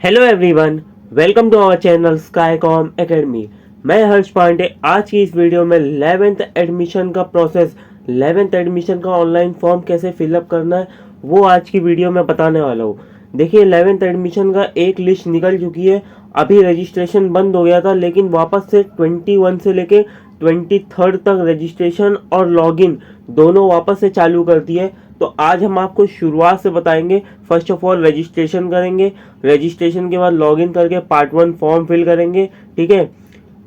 Hello everyone, welcome to our channel Skycom Academy. मैं हर्ष पांडे। आज की इस वीडियो में 11th एडमिशन का प्रोसेस, 11th एडमिशन का ऑनलाइन फॉर्म कैसे फिलअप करना है वो आज की वीडियो में बताने वाला हूँ। देखिए, 11th एडमिशन का एक लिस्ट निकल चुकी है। अभी रजिस्ट्रेशन बंद हो गया था, लेकिन वापस से 21 से लेके 23 तक रजिस्ट्रेशन और लॉगिन दोनों वापस से चालू कर दिए। तो आज हम आपको शुरुआत से बताएंगे। फर्स्ट ऑफ ऑल रजिस्ट्रेशन करेंगे, रजिस्ट्रेशन के बाद लॉगिन करके पार्ट 1 फॉर्म फिल करेंगे। ठीक है,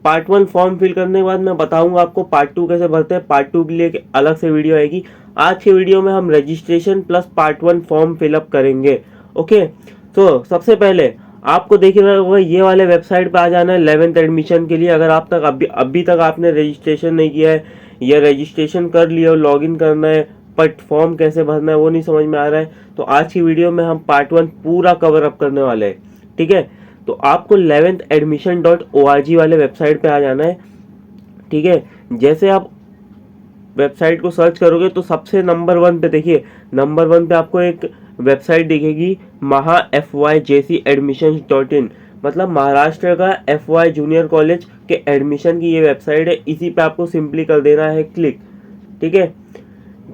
पार्ट 1 फॉर्म फिल करने के बाद मैं बताऊंगा आपको पार्ट 2 कैसे भरते हैं। पार्ट 2 के लिए एक अलग से वीडियो आएगी। आज के वीडियो में हम registration plus part 1 form fill up करेंगे। ओके, तो सबसे पहले आपको देख रहा होगा ये वाले वेबसाइट पे आ जाना है 11th एडमिशन के लिए। अगर आप तक अभी तक आपने रजिस्ट्रेशन नहीं किया है या रजिस्ट्रेशन कर लिया हो, लॉगिन करना है बट फॉर्म कैसे भरना है वो नहीं समझ में आ रहा है, तो आज की वीडियो में हम पार्ट 1 पूरा कवर अप करने वाले हैं। ठीक है, तो आपको 11thadmission.org वाले वेबसाइट पे आ जाना है। ठीक है, जैसे आप वेबसाइट को सर्च करोगे तो सबसे नंबर 1 पे देखिए, नंबर 1 पे आपको एक वेबसाइट दिखेगी, महा FYJC admissions.in, मतलब महाराष्ट्र का FY जूनियर कॉलेज के एडमिशन की ये वेबसाइट है। इसी पे आपको सिंपली कर देना है क्लिक। ठीक है,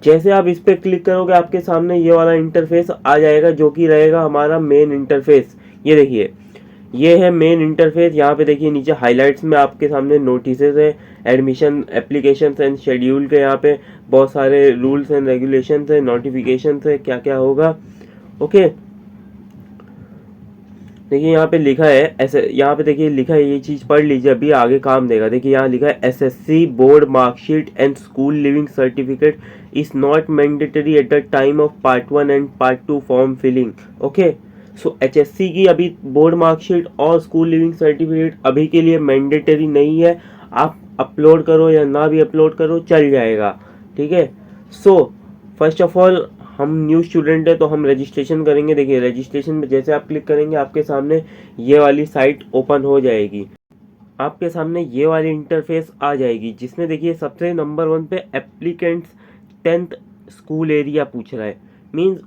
जैसे आप इस पे क्लिक करोगे आपके सामने ये वाला इंटरफेस आ जाएगा, जो कि रहेगा हमारा मेन इंटरफेस। ये देखिए, ये है मेन इंटरफेस। यहाँ पे देखिए नीचे हाइलाइट्स में आपके सामने नोटिसेस है, एडमिशन एप्लीकेशंस एंड शेड्यूल के। यहाँ पे बहुत सारे रूल्स एंड रेगुलेशंस है, नोटिफिकेशंस है, क्या क्या होगा। ओके, देखिए यहाँ पे लिखा है ऐसे, यहाँ पे देखिए लिखा है, ये चीज़ पढ़ लीजिए, अभी आगे काम देगा। देखिए यहाँ लिखा है SSC board marksheet and school leaving certificate is not mandatory at the time of part 1 and part 2 form filling. Okay, so HSC की अभी बोर्ड मार्कशीट और स्कूल लिविंग सर्टिफिकेट अभी के लिए मैंडेटरी नहीं है। आप अपलोड करो या ना भी अपलोड करो चल जाएगा। ठीक है, सो फर्स्ट ऑफ ऑल हम न्यू स्टूडेंट है तो हम रजिस्ट्रेशन करेंगे। देखिए रजिस्ट्रेशन में जैसे आप क्लिक करेंगे आपके सामने ये वाली साइट ओपन हो जाएगी। आपके सामने ये वाली इंटरफेस आ जाएगी, जिसमें देखिए सबसे नंबर 1 पे एप्लीकेंट्स 10th स्कूल एरिया पूछ रहा है। मीन्स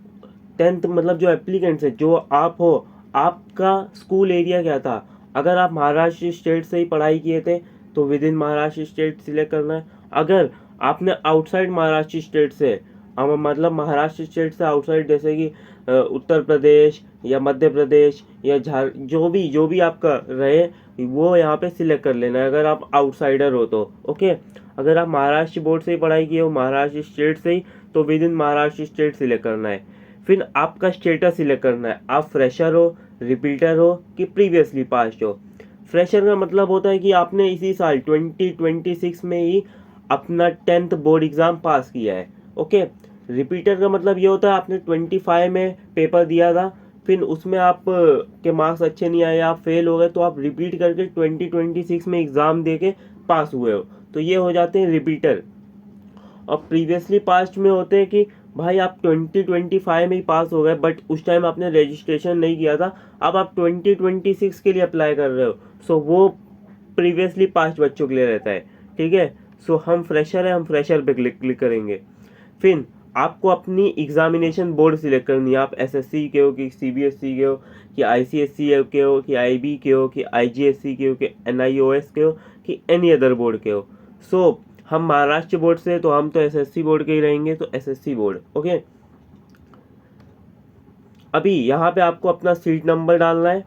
10th मतलब जो एप्लीकेंट्स है, जो आप हो, आपका स्कूल एरिया क्या था। अगर आप महाराष्ट्र स्टेट से ही पढ़ाई किए थे तो with in Maharashtra state select करना है। अगर आपने आउटसाइड महाराष्ट्र स्टेट से, मतलब महाराष्ट्र स्टेट से आउटसाइड, जैसे कि उत्तर प्रदेश या मध्य प्रदेश या जो भी आपका रहे वो यहाँ पे सिलेक्ट कर लेना है, अगर आप आउटसाइडर हो तो। ओके, अगर आप महाराष्ट्र बोर्ड से ही पढ़ाई किए हो, महाराष्ट्र स्टेट से ही, तो with in Maharashtra state select करना है। फिर आपका स्टेटस सिलेक्ट करना है, आप फ्रेशर हो, रिपीटर हो कि प्रीवियसली पास्ड हो। फ्रेशर का मतलब होता है कि आपने इसी साल 2026 में ही अपना 10th बोर्ड एग्ज़ाम पास किया है। ओके, रिपीटर का मतलब ये होता है आपने 25 में पेपर दिया था, फिर उसमें आप के मार्क्स अच्छे नहीं आए, आप फेल हो गए, तो आप रिपीट करके 2026 में एग्ज़ाम दे के पास हुए हो, तो ये हो जाते हैं रिपीटर। और प्रीवियसली पास्ट में होते हैं कि भाई आप 2025 में ही पास हो गए बट उस टाइम आपने रजिस्ट्रेशन नहीं किया था, अब आप 2026 के लिए अप्लाई कर रहे हो, सो वो प्रीवियसली पास्ट बच्चों के लिए रहता है। ठीक है, सो हम फ्रेशर है, हम फ्रेशर पे क्लिक करेंगे। फिर आपको अपनी एग्जामिनेशन बोर्ड सिलेक्ट करनी है। आप SSC के हो कि CBSE के हो कि ICSE के हो कि IB के हो कि IGSE के हो कि NIOS के हो कि एनी अदर बोर्ड के हो। सो हम महाराष्ट्र बोर्ड से, तो हम तो SSC बोर्ड के ही रहेंगे, तो SSC बोर्ड। ओके, अभी यहाँ पे आपको अपना सीट नंबर डालना है।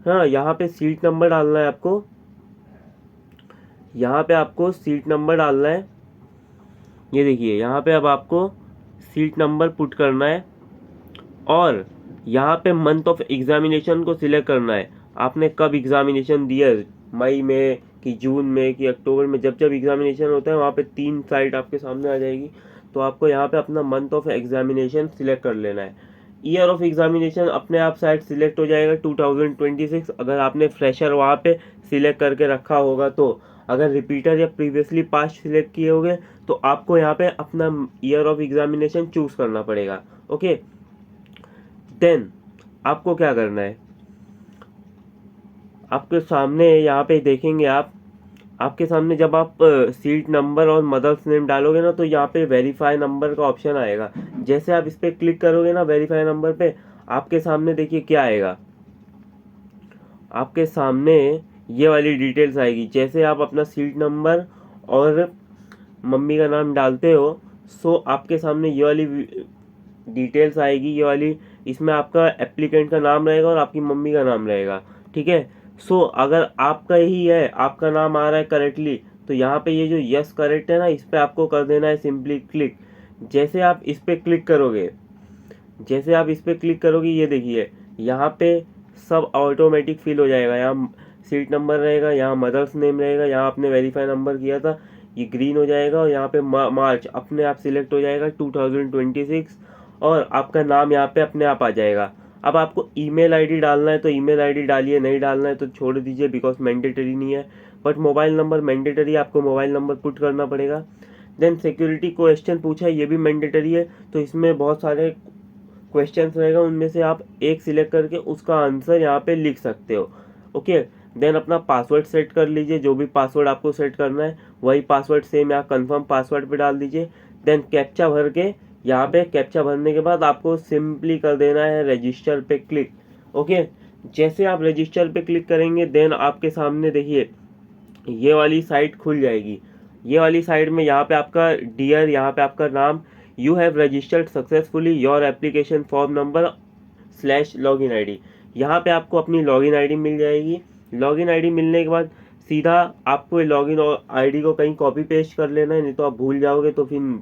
हाँ, यहाँ पे सीट नंबर डालना है आपको, यहाँ पे आपको सीट नंबर डालना है। ये देखिए यहाँ पे अब आपको सीट नंबर पुट करना है और यहाँ पे मंथ ऑफ एग्जामिनेशन को सिलेक्ट करना है। आपने कब एग्जामिनेशन दिया है, मई में कि जून में कि अक्टूबर में, जब जब एग्जामिनेशन होता है वहाँ पे 3 साइट आपके सामने आ जाएगी। तो आपको यहाँ पे अपना मंथ ऑफ एग्जामिनेशन सिलेक्ट कर लेना है। ईयर ऑफ एग्जामिनेशन अपने आप साइट सिलेक्ट हो जाएगा 2026, अगर आपने फ्रेशर वहाँ पे सिलेक्ट करके रखा होगा तो। अगर रिपीटर या प्रीवियसली पास्ट सिलेक्ट किए होंगे तो आपको यहाँ पे अपना ईयर ऑफ एग्जामिनेशन चूज करना पड़ेगा। ओके, देन आपको क्या करना है, आपके सामने यहाँ पे देखेंगे आप, आपके सामने जब आप सीट नंबर और मदर्स नेम डालोगे ना तो यहाँ पे वेरीफाई नंबर का ऑप्शन आएगा। जैसे आप इस पर क्लिक करोगे ना वेरीफाई नंबर पे, आपके सामने देखिए क्या आएगा, आपके सामने ये वाली डिटेल्स आएगी। जैसे आप अपना सीट नंबर और मम्मी का नाम डालते हो, सो आपके सामने ये वाली डिटेल्स आएगी, ये वाली। इसमें आपका एप्लीकेंट का नाम रहेगा और आपकी मम्मी का नाम रहेगा, ठीक है। सो अगर आपका ही है, आपका नाम आ रहा है करेक्टली, तो यहाँ पे ये जो यस करेक्ट है ना, इस पर आपको कर देना है सिंपली क्लिक। जैसे आप इस पर क्लिक करोगे, जैसे आप इस पर क्लिक करोगे, ये देखिए यहाँ पे सब ऑटोमेटिक फिल हो जाएगा। यहाँ सीट नंबर रहेगा, यहाँ मदर्स नेम रहेगा, यहाँ आपने वेरीफाई नंबर किया था, ये ग्रीन हो जाएगा, और यहाँ पे मार्च अपने आप सिलेक्ट हो जाएगा 2026, और आपका नाम यहाँ पे अपने आप आ जाएगा। अब आपको ईमेल आईडी डालना है तो ईमेल आईडी डालिए, नहीं डालना है तो छोड़ दीजिए, बिकॉज मैंडेटरी नहीं है। बट मोबाइल नंबर मैंडेटरी, आपको मोबाइल नंबर पुट करना पड़ेगा। देन सिक्योरिटी क्वेश्चन पूछा है, ये भी मैंडेटरी है, तो इसमें बहुत सारे क्वेश्चंस रहेगा, उनमें से आप एक सिलेक्ट करके उसका आंसर यहाँ पे लिख सकते हो। ओके, देन अपना पासवर्ड सेट कर लीजिए, जो भी पासवर्ड आपको सेट करना है वही पासवर्ड सेम यहाँ कंफर्म पासवर्ड पे डाल दीजिए। देन कैप्चा भर के, यहाँ पे कैप्चा भरने के बाद आपको सिंपली कर देना है रजिस्टर पे क्लिक। ओके, जैसे आप रजिस्टर पे क्लिक करेंगे, देन आपके सामने देखिए ये वाली साइट खुल जाएगी। ये वाली साइट में यहाँ पे आपका डियर, यहाँ पे आपका नाम, you have registered successfully your application form number / login ID. यहाँ पे आपको अपनी लॉगिन आईडी मिल जाएगी। लॉगिन आईडी मिलने के बाद सीधा आपको लॉगिन आईडी को कहीं कॉपी पेस्ट कर लेना है, नहीं तो आप भूल जाओगे तो फिर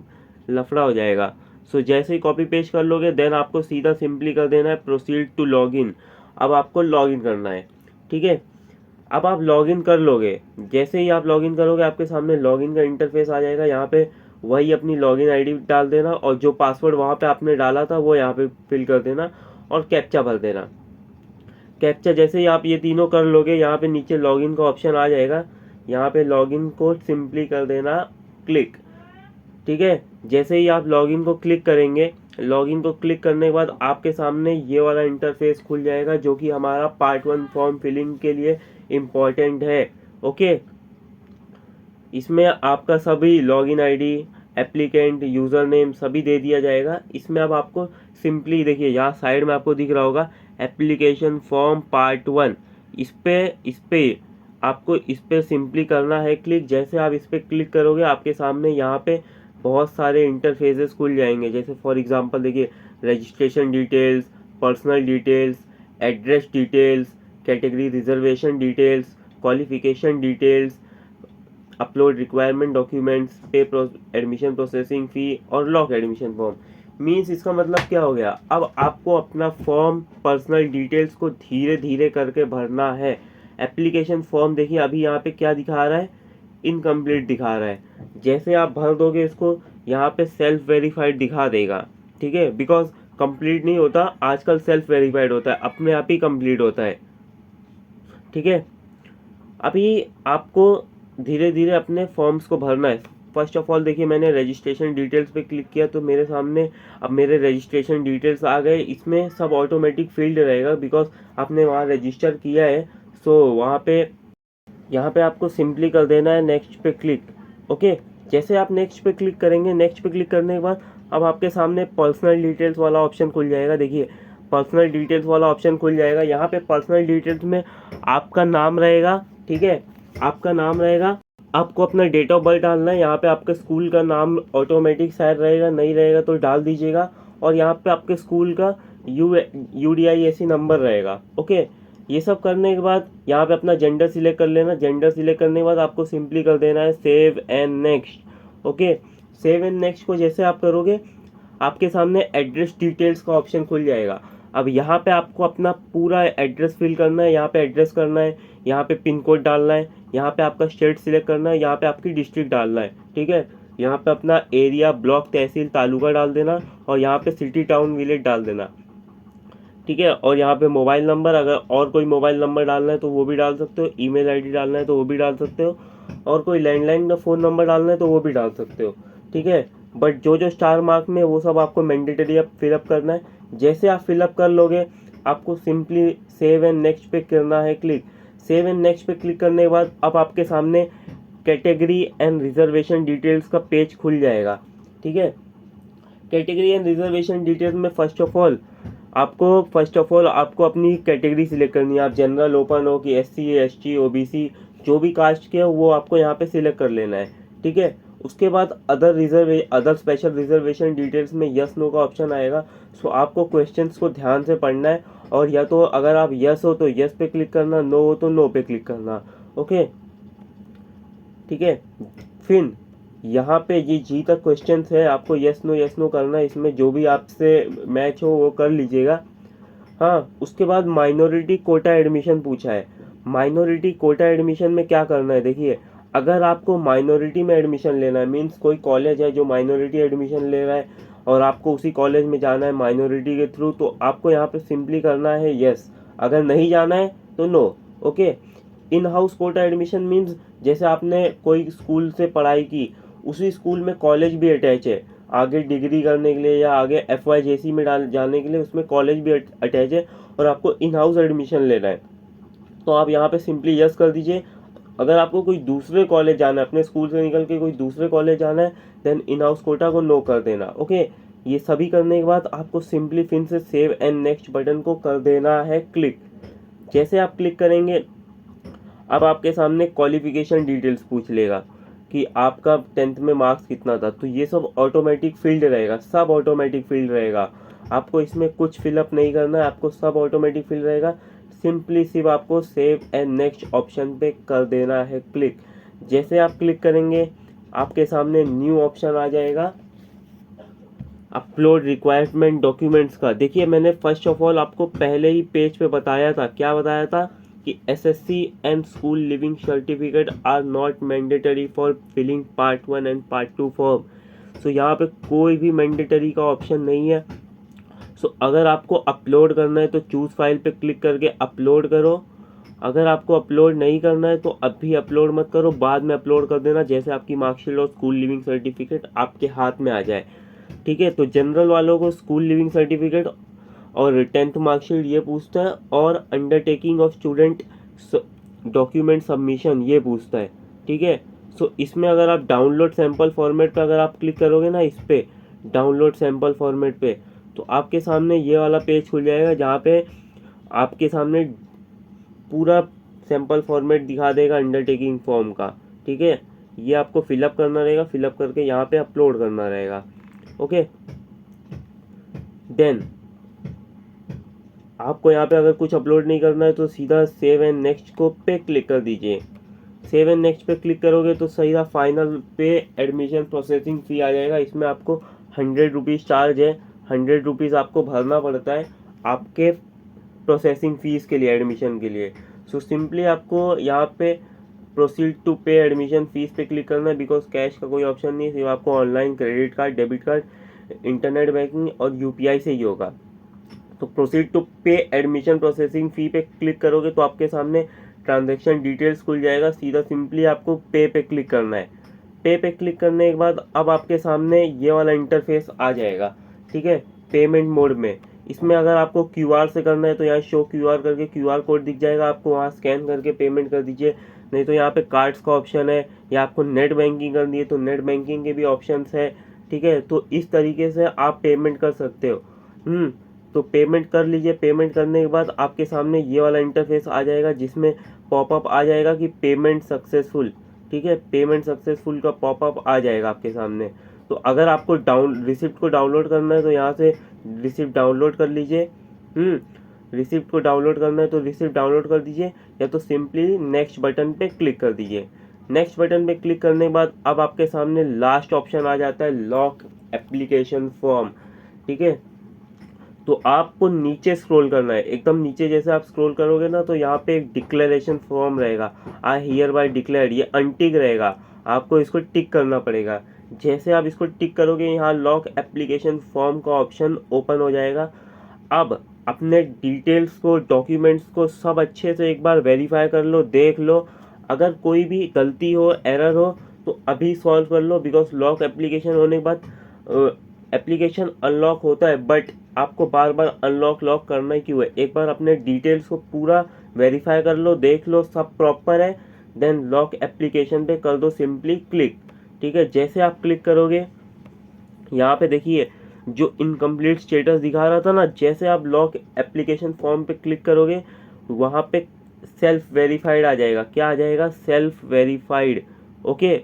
लफड़ा हो जाएगा। सो जैसे ही कॉपी पेस्ट कर लोगे, देन आपको सीधा सिंपली कर देना है प्रोसीड टू लॉगिन। अब आपको लॉगिन करना है, ठीक है। अब आप लॉगिन कर लोगे, जैसे ही आप लॉगिन करोगे आपके सामने लॉगिन का इंटरफेस आ जाएगा। यहाँ पे वही अपनी लॉगिन आईडी डाल देना, और जो पासवर्ड वहाँ पे आपने डाला था वो यहाँ पे फिल कर देना, और कैप्चा भर देना। कैप्चा जैसे ही आप ये तीनों कर लोगे, यहाँ पे नीचे लॉगिन का ऑप्शन आ जाएगा, यहाँ पे लॉगिन को सिंपली कर देना क्लिक, ठीक है। जैसे ही आप लॉगिन को क्लिक करेंगे, लॉगिन को क्लिक करने के बाद आपके सामने ये वाला इंटरफेस खुल जाएगा, जो कि हमारा पार्ट 1 फॉर्म फिलिंग के लिए इम्पॉर्टेंट है। ओके, इसमें आपका सभी login ID, applicant, user name सभी दे दिया जाएगा। इसमें अब आपको सिंपली देखिए, यहाँ साइड में आपको दिख रहा होगा एप्लीकेशन फॉर्म पार्ट 1, इस पे आपको इस पे सिंपली करना है क्लिक। जैसे आप इस पे क्लिक करोगे, आपके सामने यहाँ पे बहुत सारे इंटरफेसेस खुल जाएंगे। जैसे फॉर एग्जांपल देखिए, registration details, personal details, address details, category reservation details, qualification details, upload requirement documents, पे एडमिशन प्रोसेसिंग फ़ी, और लॉक एडमिशन फॉर्म। मीन्स इसका मतलब क्या हो गया, अब आपको अपना फॉर्म पर्सनल डिटेल्स को धीरे धीरे करके भरना है। एप्लीकेशन फॉर्म देखिए अभी यहाँ पे क्या दिखा रहा है, इनकम्प्लीट दिखा रहा है। जैसे आप भर दोगे इसको, यहाँ पे सेल्फ वेरीफाइड दिखा देगा, ठीक है, बिकॉज कंप्लीट नहीं होता, आजकल सेल्फ वेरीफाइड होता है, अपने आप ही कंप्लीट होता है, ठीक है। अभी आपको धीरे धीरे अपने फॉर्म्स को भरना है। फर्स्ट ऑफ ऑल देखिए, मैंने रजिस्ट्रेशन डिटेल्स पे क्लिक किया तो मेरे सामने अब मेरे रजिस्ट्रेशन डिटेल्स आ गए। इसमें सब ऑटोमेटिक फील्ड रहेगा, बिकॉज आपने वहाँ रजिस्टर किया है। सो वहाँ पे यहाँ पे आपको सिंपली कर देना है नेक्स्ट पे क्लिक। ओके, जैसे आप नेक्स्ट पे क्लिक करेंगे, नेक्स्ट पे क्लिक करने के बाद अब आपके सामने पर्सनल डिटेल्स वाला ऑप्शन खुल जाएगा। देखिए, पर्सनल डिटेल्स वाला ऑप्शन खुल जाएगा। यहाँ पे पर्सनल डिटेल्स में आपका नाम रहेगा, ठीक है, आपका नाम रहेगा। आपको अपना डेट ऑफ बर्थ डालना है। यहाँ पे आपके स्कूल का नाम ऑटोमेटिक शायद रहेगा, नहीं रहेगा तो डाल दीजिएगा। और यहाँ पे आपके स्कूल का UDISC नंबर रहेगा। ओके, ये सब करने के बाद यहाँ पे अपना जेंडर सिलेक्ट कर लेना। जेंडर सिलेक्ट करने के बाद आपको सिंपली कर देना है save and next. Okay, save and next को जैसे आप करोगे, आपके सामने एड्रेस डिटेल्स का ऑप्शन खुल जाएगा। अब यहाँ पे आपको अपना पूरा एड्रेस फिल करना है। यहाँ पे एड्रेस करना है, यहाँ पे पिन कोड डालना है, यहाँ पे आपका स्टेट सिलेक्ट करना है, यहाँ पे आपकी डिस्ट्रिक्ट डालना है, ठीक है। यहाँ पे अपना एरिया, ब्लॉक, तहसील, तालुका डाल देना, और यहाँ पे सिटी, टाउन, विलेज डाल देना, ठीक है। और यहाँ पे मोबाइल नंबर, अगर और कोई मोबाइल नंबर डालना है तो वो भी डाल सकते हो, ईमेल आईडी डालना है तो वो भी डाल सकते हो, और कोई लैंडलाइन का फ़ोन नंबर डालना है तो वो भी डाल सकते हो, ठीक है। बट जो जो स्टार मार्क में, वो सब आपको मैंडेटरी अब फिलअप करना है। जैसे आप फिलअप कर लोगे, आपको सिंपली सेव एंड नेक्स्ट पे करना है क्लिक। सेव एंड नेक्स्ट पे क्लिक करने के बाद अब आपके सामने कैटेगरी एंड रिजर्वेशन डिटेल्स का पेज खुल जाएगा, ठीक है। कैटेगरी एंड रिजर्वेशन डिटेल्स में फर्स्ट ऑफ ऑल आपको फर्स्ट ऑफ ऑल आपको अपनी कैटेगरी सिलेक्ट करनी है, आप जनरल ओपन हो कि SC ST OBC जो भी कास्ट के हो वो आपको यहाँ पे सिलेक्ट कर लेना है, ठीक है। उसके बाद अदर स्पेशल रिजर्वेशन डिटेल्स में यस नो का ऑप्शन आएगा। सो आपको क्वेश्चंस को ध्यान से पढ़ना है, और या तो अगर आप यस हो तो यस पे क्लिक करना, नो हो तो नो पे क्लिक करना, ओके, ठीक है। फिर यहाँ पे ये जी तक क्वेश्चन है, आपको यस नो करना है, इसमें जो भी आपसे मैच हो वो कर लीजिएगा। हाँ, उसके बाद माइनॉरिटी कोटा एडमिशन पूछा है। माइनॉरिटी कोटा एडमिशन में क्या करना है, देखिए, अगर आपको माइनॉरिटी में एडमिशन लेना है, मीन्स कोई कॉलेज है जो माइनॉरिटी एडमिशन ले रहा है और आपको उसी कॉलेज में जाना है माइनॉरिटी के थ्रू, तो आपको यहाँ पे सिंपली करना है यस, अगर नहीं जाना है तो no, okay. In house quota admission means जैसे आपने कोई स्कूल से पढ़ाई की, उसी स्कूल में कॉलेज भी अटैच है, आगे डिग्री करने के लिए या आगे FYJC में जाने के लिए उसमें कॉलेज भी अटैच है और आपको इन हाउस एडमिशन लेना है, तो आप यहाँ पे सिंपली यस कर दीजिए। अगर आपको कोई दूसरे कॉलेज जाना है, अपने स्कूल से निकल के कोई दूसरे कॉलेज जाना है, देन इन हाउस कोटा को नो कर देना, ओके। ये सभी करने के बाद आपको सिंपली फिर से सेव एंड नेक्स्ट बटन को कर देना है क्लिक। जैसे आप क्लिक करेंगे, अब आपके सामने क्वालिफिकेशन डिटेल्स पूछ लेगा कि आपका 10th में मार्क्स कितना था, तो ये सब ऑटोमेटिक फील्ड रहेगा, सब ऑटोमेटिक फील्ड रहेगा, आपको इसमें कुछ फिलअप नहीं करना है, आपको सब ऑटोमेटिक फील्ड रहेगा। सिंपली सिर्फ आपको सेव एंड नेक्स्ट ऑप्शन पे कर देना है क्लिक। जैसे आप क्लिक करेंगे, आपके सामने न्यू ऑप्शन आ जाएगा अपलोड रिक्वायरमेंट डॉक्यूमेंट्स का। देखिए, मैंने फर्स्ट ऑफ ऑल आपको पहले ही पेज पे बताया था, क्या बताया था कि SSC and school leaving certificate are not mandatory for filling part 1 and part 2 form. So यहाँ पे कोई भी मैंडेटरी का ऑप्शन नहीं है। सो अगर आपको अपलोड करना है तो चूज फाइल पे क्लिक करके अपलोड करो, अगर आपको अपलोड नहीं करना है तो अभी अपलोड मत करो, बाद में अपलोड कर देना जैसे आपकी मार्कशीट और स्कूल लिविंग सर्टिफिकेट आपके हाथ में आ जाए, ठीक है। तो जनरल वालों को स्कूल लिविंग सर्टिफिकेट और 10th मार्कशीट ये पूछता है, और undertaking of student document submission ये पूछता है, ठीक है। सो इसमें अगर आप डाउनलोड सैंपल फॉर्मेट पे अगर आप क्लिक करोगे ना, इस पे डाउनलोड सैंपल फॉर्मेट पे, तो आपके सामने ये वाला पेज खुल जाएगा जहाँ पे आपके सामने पूरा सैंपल फॉर्मेट दिखा देगा अंडरटेकिंग फॉर्म का, ठीक है। ये आपको फिलअप करना रहेगा, फिलअप करके यहाँ पे अपलोड करना रहेगा, ओके। देन आपको यहाँ पे अगर कुछ अपलोड नहीं करना है तो सीधा सेव एंड नेक्स्ट को पे क्लिक कर दीजिए। सेव एंड नेक्स्ट पे क्लिक करोगे तो सीधा फाइनल पे एडमिशन प्रोसेसिंग फ़ी आ जाएगा। इसमें आपको 100 रुपीज़ चार्ज है, 100 रुपीज़ आपको भरना पड़ता है आपके प्रोसेसिंग फ़ीस के लिए, एडमिशन के लिए। सो सिंपली आपको यहाँ पे प्रोसीड टू पे एडमिशन फ़ीस पे क्लिक करना है, बिकॉज कैश का कोई ऑप्शन नहीं है, सिर्फ आपको online credit card, debit card, internet banking और UPI से ही होगा। तो प्रोसीड टू पे एडमिशन प्रोसेसिंग फ़ी पे क्लिक करोगे तो आपके सामने ट्रांजैक्शन डिटेल्स खुल जाएगा, सीधा सिंपली आपको पे पे क्लिक करना है। पे पे क्लिक करने के बाद अब आपके सामने ये वाला इंटरफेस आ जाएगा, ठीक है, पेमेंट मोड में। इसमें अगर आपको QR से करना है तो यहाँ शो QR करके QR कोड दिख जाएगा, आपको वहाँ स्कैन करके पेमेंट कर दीजिए, नहीं तो यहाँ पे कार्ड्स का ऑप्शन है, या आपको नेट बैंकिंग करनी है तो नेट बैंकिंग के भी ऑप्शंस है, ठीक है। तो इस तरीके से आप पेमेंट कर सकते हो। तो पेमेंट कर लीजिए। पेमेंट करने के बाद आपके सामने ये वाला इंटरफेस आ जाएगा जिसमें पॉपअप आ जाएगा कि पेमेंट सक्सेसफुल, ठीक है, पेमेंट सक्सेसफुल का पॉपअप आ जाएगा आपके सामने। तो अगर आपको रिसिप्ट को डाउनलोड करना है तो यहाँ से रिसिप्ट डाउनलोड कर लीजिए। रिसिप्ट को डाउनलोड करना है तो रिसिप्ट डाउनलोड कर दीजिए, या तो सिंपली नेक्स्ट बटन पे क्लिक कर दीजिए। नेक्स्ट बटन पे क्लिक करने के बाद अब आपके सामने लास्ट ऑप्शन आ जाता है लॉक एप्लीकेशन फॉर्म, ठीक है। तो आपको नीचे स्क्रॉल करना है, एकदम नीचे जैसे आप स्क्रॉल करोगे ना तो यहाँ पे एक डिक्लेरेशन फॉर्म रहेगा, आई हियर बाय डिक्लेयर, ये अनटिक रहेगा, आपको इसको टिक करना पड़ेगा। जैसे आप इसको टिक करोगे यहाँ लॉक एप्लीकेशन फॉर्म का ऑप्शन ओपन हो जाएगा। अब अपने डिटेल्स को, डॉक्यूमेंट्स को सब अच्छे से एक बार वेरीफाई कर लो, देख लो, अगर कोई भी गलती हो, एरर हो तो अभी सॉल्व कर लो, बिकॉज लॉक एप्लीकेशन होने के बाद एप्लीकेशन अनलॉक होता है, बट आपको बार बार अनलॉक लॉक करना ही क्यों है। एक बार अपने डिटेल्स को पूरा वेरीफाई कर लो, देख लो सब प्रॉपर है, देन लॉक एप्लीकेशन पे कर दो सिंपली क्लिक, ठीक है। जैसे आप क्लिक करोगे यहाँ पे देखिए जो इनकम्प्लीट स्टेटस दिखा रहा था ना, जैसे आप लॉक एप्लीकेशन फॉर्म पे क्लिक करोगे वहाँ पे सेल्फ वेरीफाइड आ जाएगा। क्या आ जाएगा? Self verified. ओके,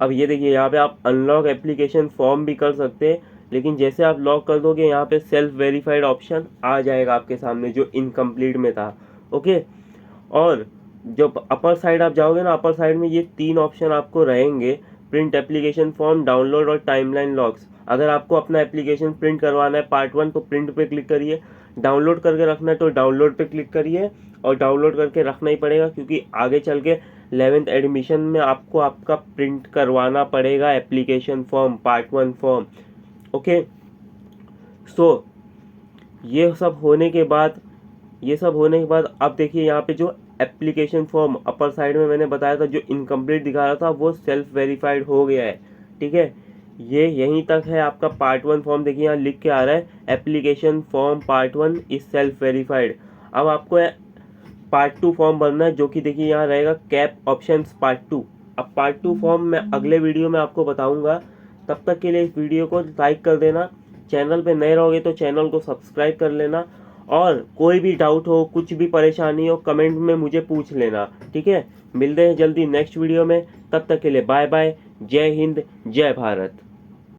अब ये देखिए यहाँ पे आप अनलॉक एप्लीकेशन फॉर्म भी कर सकते हैं, लेकिन जैसे आप लॉक कर दोगे यहाँ पे सेल्फ वेरीफाइड ऑप्शन आ जाएगा आपके सामने जो इनकम्प्लीट में था। ओके, और जब अपर साइड आप जाओगे ना, अपर साइड में ये 3 ऑप्शन आपको रहेंगे, प्रिंट एप्लीकेशन फॉर्म, डाउनलोड और टाइमलाइन लॉक्स। अगर आपको अपना एप्लीकेशन प्रिंट करवाना है पार्ट 1 तो प्रिंट पे क्लिक करिए, डाउनलोड करके रखना है तो डाउनलोड पे क्लिक करिए, और डाउनलोड करके रखना ही पड़ेगा क्योंकि आगे चल के 11th एडमिशन में आपको आपका प्रिंट करवाना पड़ेगा application form, part 1 form. Okay, so ये सब होने के बाद अब देखिए यहाँ पे जो एप्लीकेशन फॉर्म अपर साइड में मैंने बताया था जो इनकम्प्लीट दिखा रहा था वो सेल्फ वेरीफाइड हो गया है। ठीक है, ये यहीं तक है आपका पार्ट 1 फॉर्म। देखिए यहाँ लिख के आ रहा है application form part 1 is self verified. अब आपको पार्ट 2 फॉर्म भरना है, जो कि देखिए यहाँ रहेगा कैप ऑप्शंस पार्ट 2। अब पार्ट 2 फॉर्म मैं अगले वीडियो में आपको बताऊंगा। तब तक के लिए इस वीडियो को लाइक कर देना, चैनल पे नए रहोगे तो चैनल को सब्सक्राइब कर लेना, और कोई भी डाउट हो, कुछ भी परेशानी हो, कमेंट में मुझे पूछ लेना। ठीक है, मिलते हैं जल्दी नेक्स्ट वीडियो में, तब तक के लिए बाय बाय, जय हिंद, जय भारत।